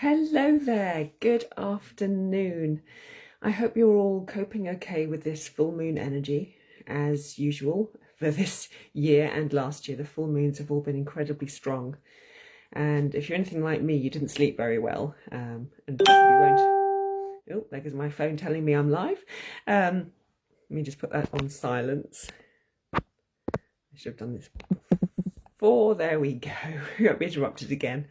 Hello there, good afternoon. I hope you're all coping okay with this full moon energy. As usual, for this year and last year, the full moons have all been incredibly strong. And if you're anything like me, you didn't sleep very well. And possibly won't. Oh, there goes my phone telling me I'm live. Let me just put that on silence. I should have done this before. There we go. Got me interrupted again.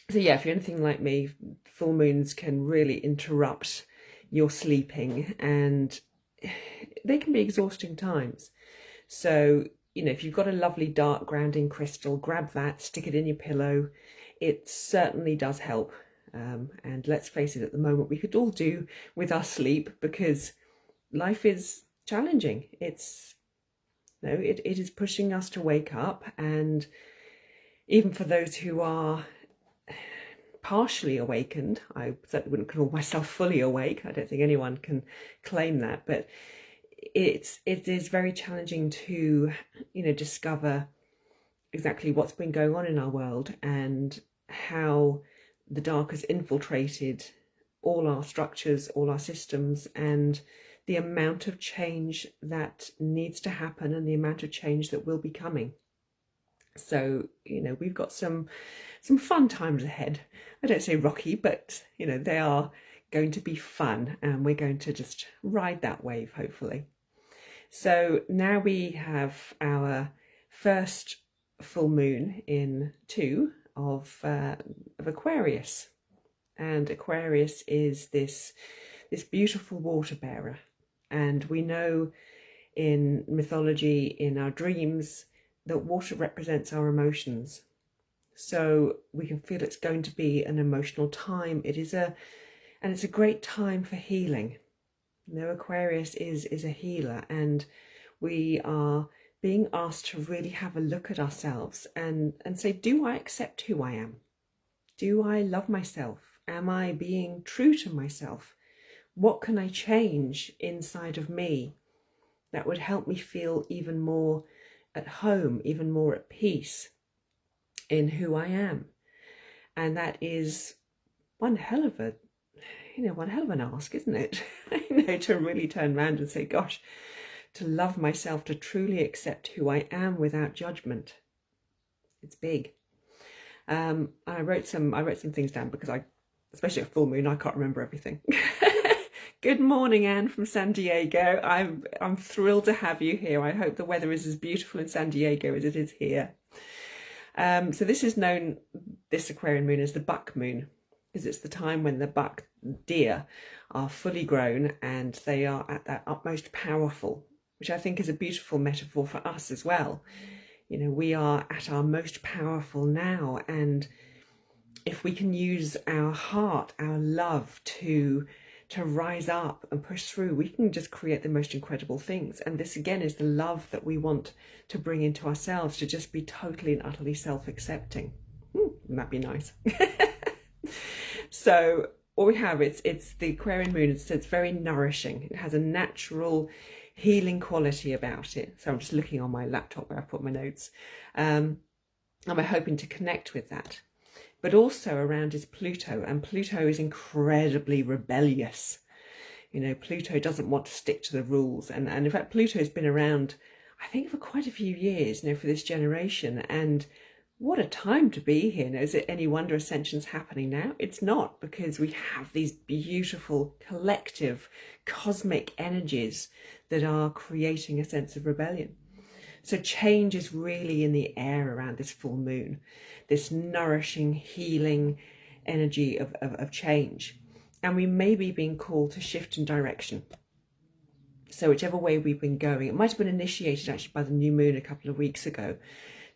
So yeah, if you're anything like me, full moons can really interrupt your sleeping and they can be exhausting times. So, if you've got a lovely dark grounding crystal, grab that, stick it in your pillow. It certainly does help. And let's face it, at the moment, we could all do with our sleep because life is challenging. It is pushing us to wake up. And even for those who are partially awakened, I certainly wouldn't call myself fully awake. I don't think anyone can claim that, but it is very challenging to discover exactly what's been going on in our world and how the dark has infiltrated all our structures, all our systems, and the amount of change that needs to happen and the amount of change that will be coming. So, we've got some fun times ahead. I don't say rocky, but, they are going to be fun and we're going to just ride that wave, hopefully. So now we have our first full moon in 2 of Aquarius. And Aquarius is this beautiful water bearer. And we know in mythology, in our dreams, that water represents our emotions. So we can feel it's going to be an emotional time. It's a great time for healing. Aquarius is a healer, and we are being asked to really have a look at ourselves and say, do I accept who I am? Do I love myself? Am I being true to myself? What can I change inside of me that would help me feel even more at home, even more at peace in who I am? And that is one hell of an ask, isn't it? To really turn around and say, gosh, to love myself, to truly accept who I am without judgment. It's big. I wrote some things down because especially at full moon, I can't remember everything. Good morning, Anne from San Diego. I'm thrilled to have you here. I hope the weather is as beautiful in San Diego as it is here. So this is known, this Aquarian moon, as the buck moon, because it's the time when the buck deer are fully grown and they are at their utmost powerful, which I think is a beautiful metaphor for us as well. We are at our most powerful now, and if we can use our heart, our love to rise up and push through, we can just create the most incredible things. And this again is the love that we want to bring into ourselves, to just be totally and utterly self-accepting. Wouldn't that be nice? So what we have, it's the Aquarian moon. It's very nourishing. It has a natural healing quality about it. So I'm just looking on my laptop where I put my notes. And we're hoping to connect with that. But also around is Pluto, and Pluto is incredibly rebellious. Pluto doesn't want to stick to the rules. And in fact, Pluto has been around, I think, for quite a few years, for this generation. And what a time to be here. Is it any wonder Ascension's happening now? It's not, because we have these beautiful collective cosmic energies that are creating a sense of rebellion. So change is really in the air around this full moon, this nourishing, healing energy of change. And we may be being called to shift in direction. So whichever way we've been going, it might have been initiated actually by the new moon a couple of weeks ago,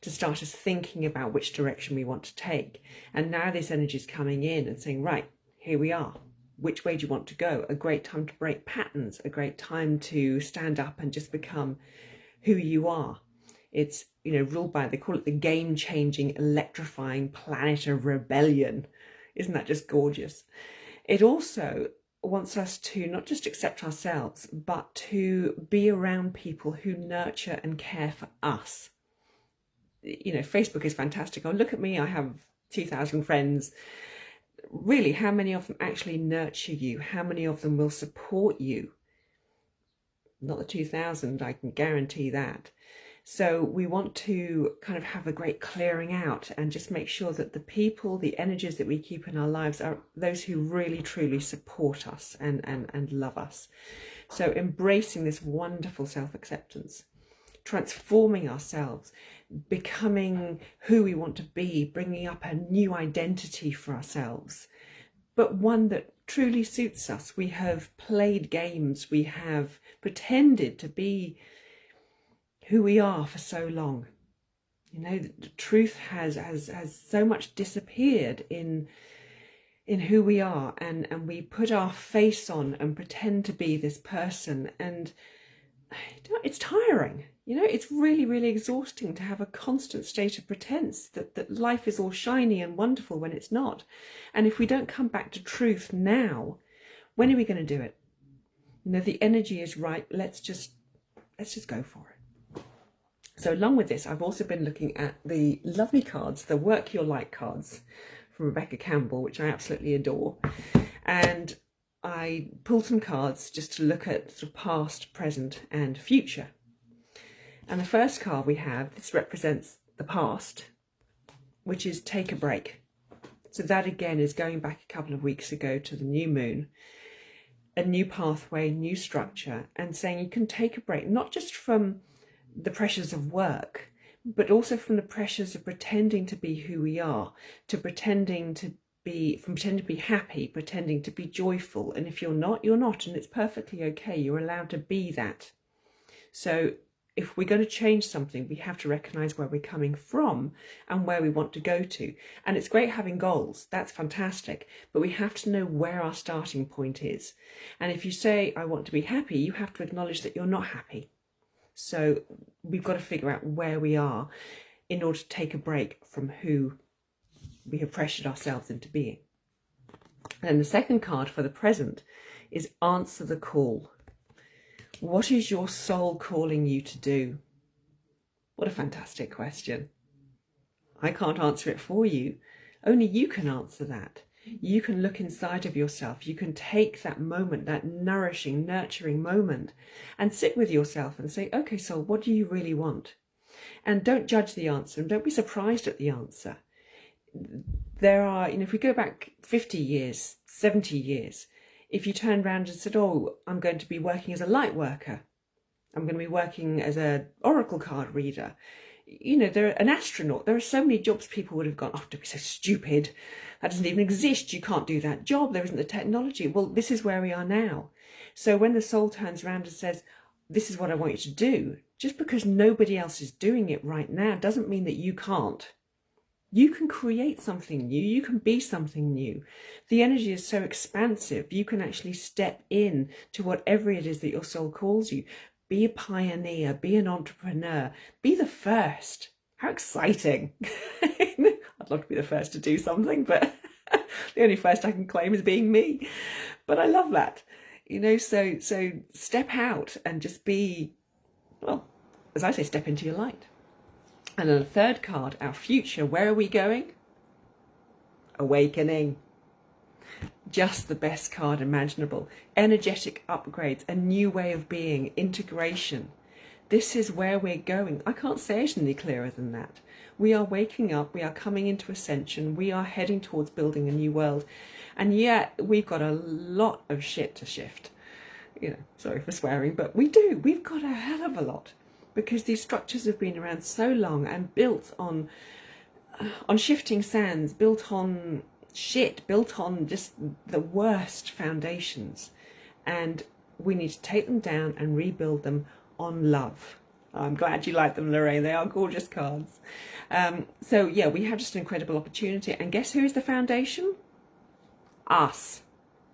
to start us thinking about which direction we want to take. And now this energy is coming in and saying, right, here we are. Which way do you want to go? A great time to break patterns, a great time to stand up and just become who you are. It's, ruled by, they call it the game-changing, electrifying planet of rebellion. Isn't that just gorgeous? It also wants us to not just accept ourselves, but to be around people who nurture and care for us. Facebook is fantastic. Oh, look at me. I have 2,000 friends. Really, how many of them actually nurture you? How many of them will support you? Not the 2,000, I can guarantee that. So we want to kind of have a great clearing out and just make sure that the people, the energies that we keep in our lives are those who really truly support us and love us. So embracing this wonderful self-acceptance, transforming ourselves, becoming who we want to be, bringing up a new identity for ourselves, but one that truly suits us. We have played games, we have pretended to be who we are for so long. You know, the truth has so much disappeared in who we are, and we put our face on and pretend to be this person, and it's tiring. You know, it's really, really exhausting to have a constant state of pretense that life is all shiny and wonderful when it's not. And if we don't come back to truth now, when are we going to do it? You know, the energy is right. Let's just go for it. So along with this, I've also been looking at the lovely cards, the Work Your Light cards from Rebecca Campbell, which I absolutely adore. And I pulled some cards just to look at sort of past, present and future. And the first card we have, this represents the past, which is take a break. So that again is going back a couple of weeks ago to the new moon, a new pathway, new structure, and saying you can take a break, not just from the pressures of work, but also from the pressures of pretending to be who we are, to pretending to be happy, pretending to be joyful. And if you're not, you're not, and it's perfectly okay. You're allowed to be that. So if we're going to change something, we have to recognize where we're coming from and where we want to go to. And it's great having goals. That's fantastic. But we have to know where our starting point is. And if you say, I want to be happy, you have to acknowledge that you're not happy. So we've got to figure out where we are in order to take a break from who we have pressured ourselves into being. And the second card for the present is answer the call. What is your soul calling you to do? What a fantastic question. I can't answer it for you. Only you can answer that. You can look inside of yourself. You can take that moment, that nourishing, nurturing moment, and sit with yourself and say, okay, so what do you really want? And don't judge the answer and don't be surprised at the answer. There are, if we go back 50 years, 70 years, if you turned around and said, oh, I'm going to be working as a light worker, I'm going to be working as an oracle card reader, an astronaut, there are so many jobs people would have gone, oh, don't be so stupid. That doesn't even exist. You can't do that job. There isn't the technology. Well, this is where we are now. So when the soul turns around and says, this is what I want you to do, just because nobody else is doing it right now doesn't mean that you can't. You can create something new. You can be something new. The energy is so expansive. You can actually step in to whatever it is that your soul calls you. Be a pioneer, be an entrepreneur, be the first. How exciting. I'd love to be the first to do something, but the only first I can claim is being me. But I love that. So step out and just be, well, as I say, step into your light. And then the third card, our future, where are we going? Awakening. Just the best card imaginable. Energetic upgrades, a new way of being, integration. This is where we're going. I can't say it any clearer than that. We are waking up, we are coming into ascension, we are heading towards building a new world. And yet we've got a lot of shit to shift. Sorry for swearing, but we do. We've got a hell of a lot. Because these structures have been around so long and built on shifting sands, built on shit, built on just the worst foundations. And we need to take them down and rebuild them on love. I'm glad you like them, Lorraine. They are gorgeous cards. So yeah, we have just an incredible opportunity. And guess who is the foundation? Us.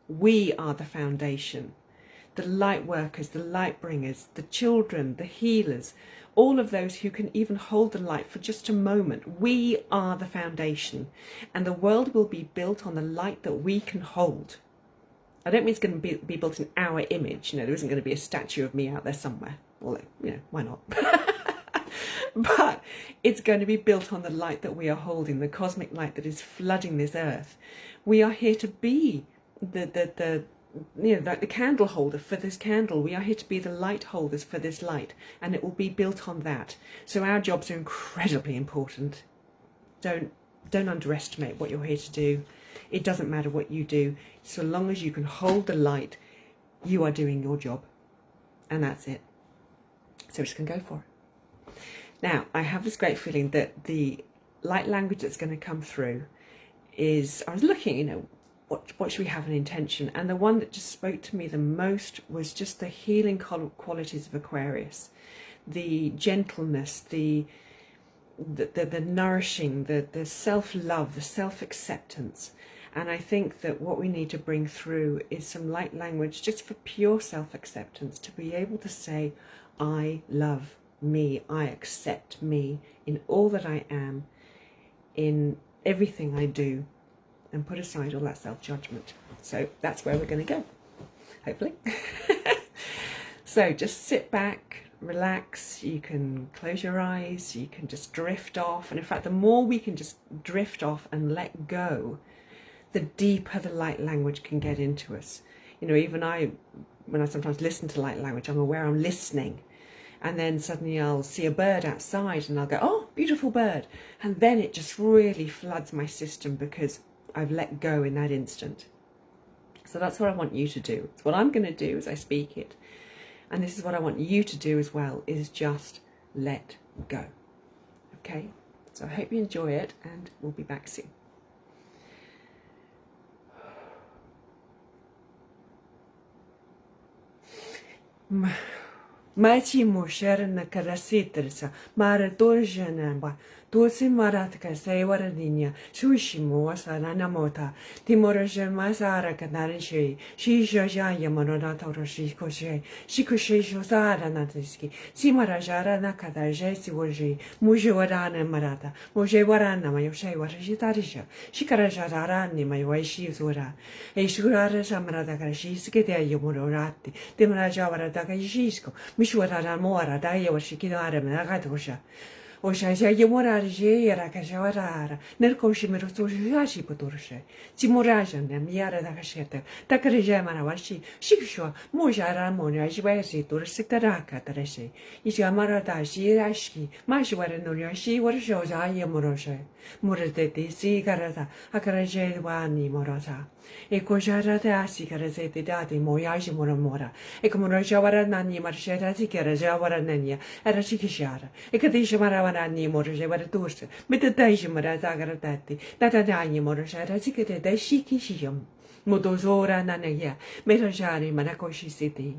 We are the foundation. The light workers, the light bringers, the children, the healers, all of those who can even hold the light for just a moment. We are the foundation, and the world will be built on the light that we can hold. I don't mean it's going to be built in our image. There isn't going to be a statue of me out there somewhere. Although, why not? But it's going to be built on the light that we are holding, the cosmic light that is flooding this earth. We are here to be the like the candle holder for this candle. We are here to be the light holders for this light, and it will be built on that. So our jobs are incredibly important. Don't underestimate what you're here to do. It doesn't matter what you do, so long as you can hold the light, you are doing your job, and that's it. So we're just gonna go for it. Now, I have this great feeling that the light language that's going to come through is, I was looking, what should we have an intention? And the one that just spoke to me the most was just the healing qualities of Aquarius, the gentleness, the nourishing, the self-love, the self-acceptance. And I think that what we need to bring through is some light language just for pure self-acceptance, to be able to say, I love me, I accept me in all that I am, in everything I do, and put aside all that self-judgment. So that's where we're going to go, hopefully. So just sit back, relax, you can close your eyes, you can just drift off. And in fact, the more we can just drift off and let go, the deeper the light language can get into us. Even when I sometimes listen to light language, I'm aware I'm listening. And then suddenly I'll see a bird outside and I'll go, oh, beautiful bird. And then it just really floods my system because I've let go in that instant. So that's what I want you to do. It's what I'm going to do as I speak it. And this is what I want you to do as well, is just let go. Okay? So I hope you enjoy it, and we'll be back soon. Machi moshera na karasitrisa, mara torjanamba, dosi maratka sewara ninya, shushimo sarana mota, timoraja masara kanarishe, she jaya mononata roshikoshe, shikushe shosara natiski, simarajara nakadaje siwaji, mujewarana marata, mujewarana mayoshe warajitarisha, shikarajarani mayoishi zura, eshurara samarada karashiski de yomorati, timrajavara takayishko. Mishwara mora daya wa shikidara mnagadosha. Osha yemora jera kashawarara. Nerkoshi meroso jashi potorshe. Timoraja ne miara da kasheta. Takarija manawashi. Shikshwa mojara mona jwesi torsitaraka tareshi. Ishamara da shirashi. Mashwara no yashi war shoja yemoroshe. Muradeti sigarata. Akaraje wani morata. E kojara da sigarazete dati moyaji mora. E komorajawara nani marshera zikera jawara nanya. Era shikishara. E kadisha marawanani morje wara turse. Metadaji marazagaratati. Natadani morashara zikere da shikishiyam. Motozora nanaya. Merajari manakoshi city.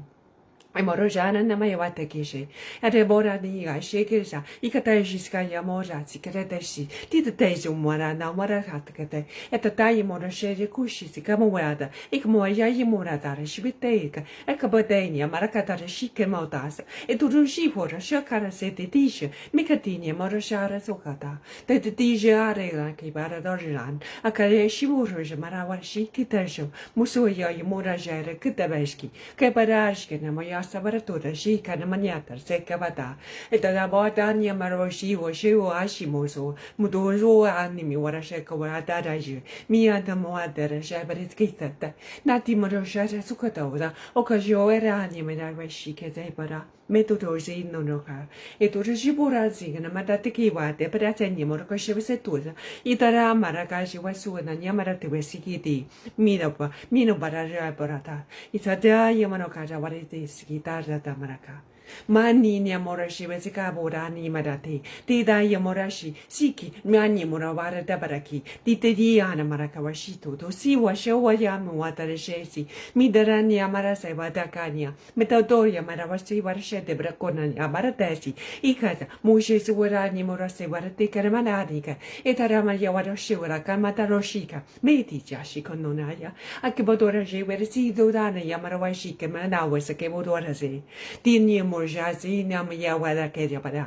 I morojana na mayawata kishe. Erebora niga shekirsa. Ikatajiska yamora zikeredeshi. Did the mora na marahatkate. At the time morashe kushi sikamoada. Ikmoya yimurata shibiteka. Ekabadania marakatara shikemotas. Eturushi for a shakara seti dish. Mikatinia morashara sokata. The dije arela kibara dorjan. Akareshi murja marawashi kitasho. Musuya yimurajere kitabeski. Kebarashke na maya. Sabaratura shi kana maniata sekabata eta bota nya maroshi wo shi wo ashimoso mudozo animi wara sheka wara daraji miata moadera shabaritskita nati marosha sukata oda okajo era anime na shi kete para metodozi nonoka eturushi burazi na madatiki wate para tenya moroko shivesetuza itara marakashi wasuna nyamarate wesikiti mino baraja barata itada yamanoka jawariti Gitarra tamaraka. Mani ni amorashi vesika borani madati. Tida yamorashi siki mani moravara dabaraki. Titedi ana marakawashito. Tosi washawa yamu watareshesi. Midarani amarase vadakanya. Metadoria maravasi varshe de braconani amaratesi. Ikata mushes warani morase varate karamananika. Etaramaya warashura kamataroshika. Meti jashi kononaya. Akibodora jeversi dodana yamarawashika manawasa kebodorase. Tinia Jazi Namaya Wada Kedia Bada.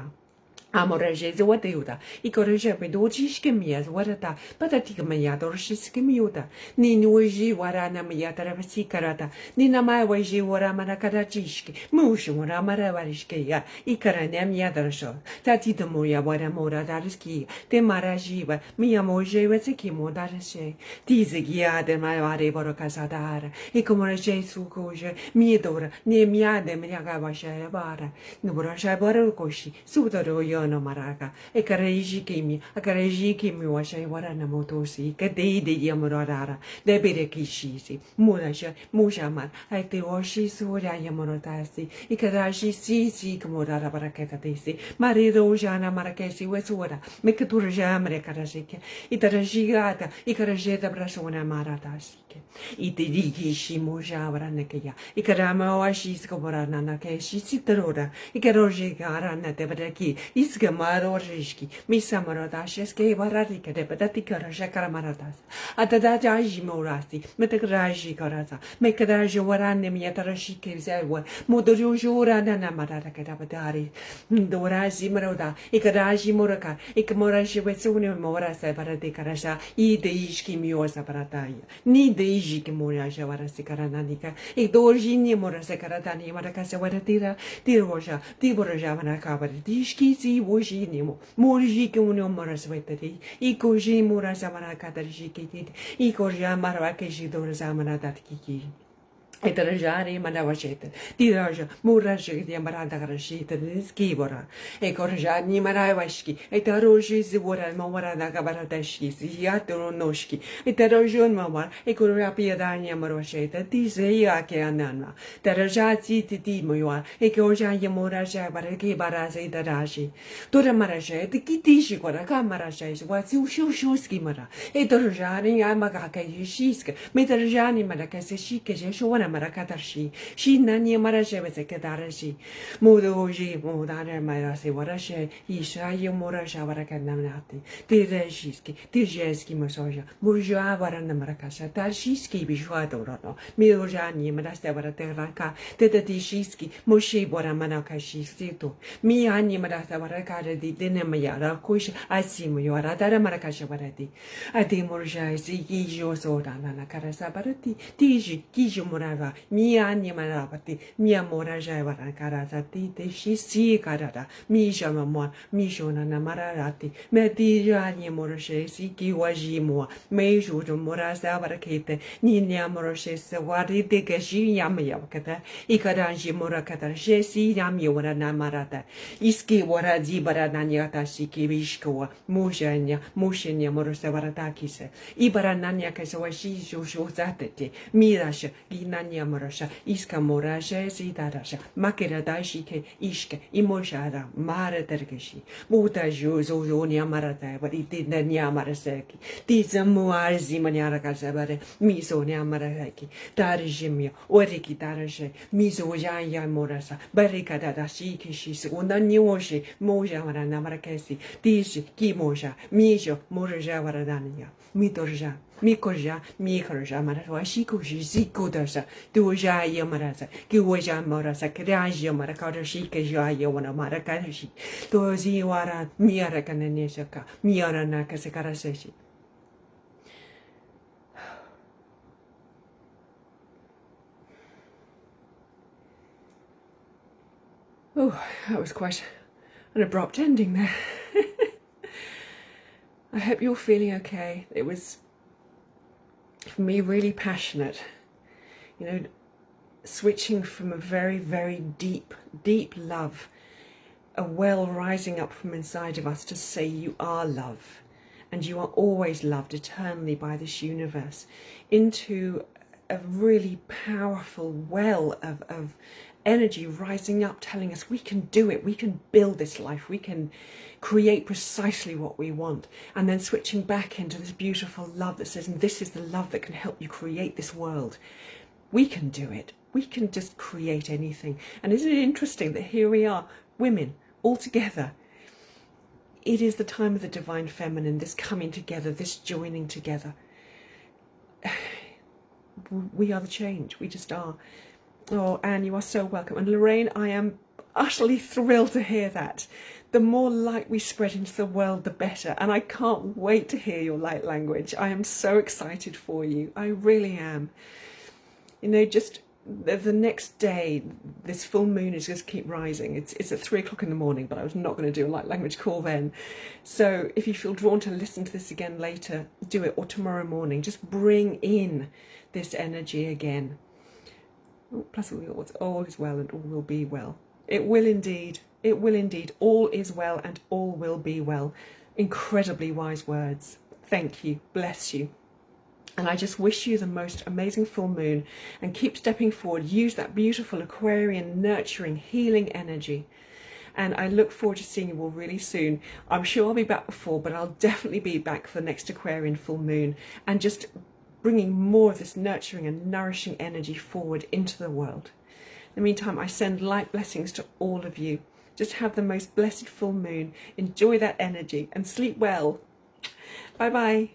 Amorajez what the Icoraja pedochish kemias, warata, patatica maya dorshis kemiuta, ni nuji warana miyatarasi karata, ni namai waji waramanakadachishki, mushu waramaravarishkeya, Ikaranem yadarsho, Tatita moya waramora dariski, te marajiva, mia moje wetsikimo darishe, Tizigia de maiare borocasadara, Icomoraje sukoja, Miedora, ne miade miagavasha bara, Nubrasha barokoshi, Sudaro. No maraca, e caraji kimi, a caraji kimi washa warana motosi, cadei de yamorara, de berekishisi, Murasha, Mushamar, I te washi sura yamorotasi, e caraji si comorara baracata desi, marido jana maracesi wesura, mecaturja marecarasica, e tarajigata, e carajeta brasona maratasica, e te digishi mujavra nekia, e carama washis comorana che si sitarora, e caroje garana de baraki, Isgamarorishki, Misamaradashi, Vararika, de Padatika, Jacaramaradas, Atadaji Morasi, Metagraji Karaza, Mekadaji Waranem Yatarashiki Zewa, Modojura Nanamaraka Dabadari, Dorazi Maroda, Ikadaji Moraka, Ikamorashi Wetsuni Mora Separadikaraja, I de Ishki Miosa Parataya, Ni de Ishiki Moraja Varasikaranaka, Idorjini Morasekaratani Marakasa Varatira, Tiroja, Tiboraja Manakaba, Dishki. Wojinimo, Morjiki unio morasveteri, Ikoji Murasamana Katarjiki, Ikoja Marakashi Dorazamana Datkiki. Eterjari manavacete, tiraja, muraja di amaranda grashita, skibora, e corjani maravashki, etaroji zivora, mawarana gabaradashi, ziato noshki, eterojon mamar, e corra piedania maravacete, tizea che anana, terajati timoa, e corja yamoraja baraki barazi daraji, tora marajete, kitishi gora, camarajais, what's you skimara, eterjani amagaka yishisk, meterjani marakasi, Jeshuana. Marakatarshi, she nani marashevese kedarashi, Mudoji, Mudana Marasi, Warashe, Ishayo Morasha Varakanamati, Tireshiski, Tijeski Masoja, Murja Varana Marakasha, Tarshiski Bishwadorono, Mirojani, Madasta Varateraka, Tetishiski, Moshi Boramanakashi Sito, Miani Madasta Varakara di Dinemayara, Kush, Asimu, Yoradara Marakasha Varati, Adi Murja, Ziki Josodana, Karasabarati, Tiji, Kiju Murava. Mia Nimarapati, Mia Moraja Varakarati, Shi Karada, Misha Mamma, Mishona Namarati, Medija Moroshe, Siki Wajimoa, Meju Morasa Varakete, Nina Moroshe, Wadi de Gashi Yamayakata, Ikadaji Morakata, Jesi Yamiora Namarata, Iski Warazi Barananyata Siki Vishkoa, Mujanya, Mushenya Morosa Varatakise, Ibarananya Kasawashi Shosate, Mirasha, Ginanya. Morasha, Iska Morasha, Zidarasha, Makeradashi, Ishke, Imoshara, Mara Tergeshi, Muta Jozonia Marata, but it did the Nyamaraseki, Tizamuar Zimaniara Casabare, Misonia Maraki, Tarijimia, Oriki Tarashe, Misoja Morasa, Barricada Shiki, Unanyoshi, Moja Maranamarkesi, Tishi, Kimosha, Mijo, Moraja Varadania, Mitorja. Mikoja, Mikorja, Marawashikushi, Zikudasa, Duja Yamarasa, Kiwaja Morasa, Kraja Marakata Shika Jayana Marakadashi, Toziwara, Miarakananesaka, Miaranaka Sakaraseshi. Oh, that was quite an abrupt ending there. I hope you're feeling okay. It was, for me, really passionate. You know, switching from a very, very deep, deep love, a well rising up from inside of us to say you are love and you are always loved eternally by this universe, into a really powerful well of energy rising up, telling us we can do it, we can build this life, we can create precisely what we want, and then switching back into this beautiful love that says, and this is the love that can help you create this world. We can do it. We can just create anything. And isn't it interesting that here we are, women, all together. It is the time of the divine feminine, this coming together, this joining together. We are the change. We just are. Oh, Anne, you are so welcome. And Lorraine, I am utterly thrilled to hear that. The more light we spread into the world, the better. And I can't wait to hear your light language. I am so excited for you. I really am. You know, just the next day, this full moon is just keep rising. It's at 3 o'clock in the morning, but I was not going to do a light language call then. So if you feel drawn to listen to this again later, do it, or tomorrow morning. Just bring in this energy again. Plus all is well and all will be well. It will indeed. It will indeed. All is well and all will be well. Incredibly wise words. Thank you. Bless you. And I just wish you the most amazing full moon, and keep stepping forward. Use that beautiful Aquarian, nurturing, healing energy. And I look forward to seeing you all really soon. I'm sure I'll be back before, but I'll definitely be back for the next Aquarian full moon, and just bringing more of this nurturing and nourishing energy forward into the world. In the meantime, I send light blessings to all of you. Just have the most blessed full moon. Enjoy that energy and sleep well. Bye bye.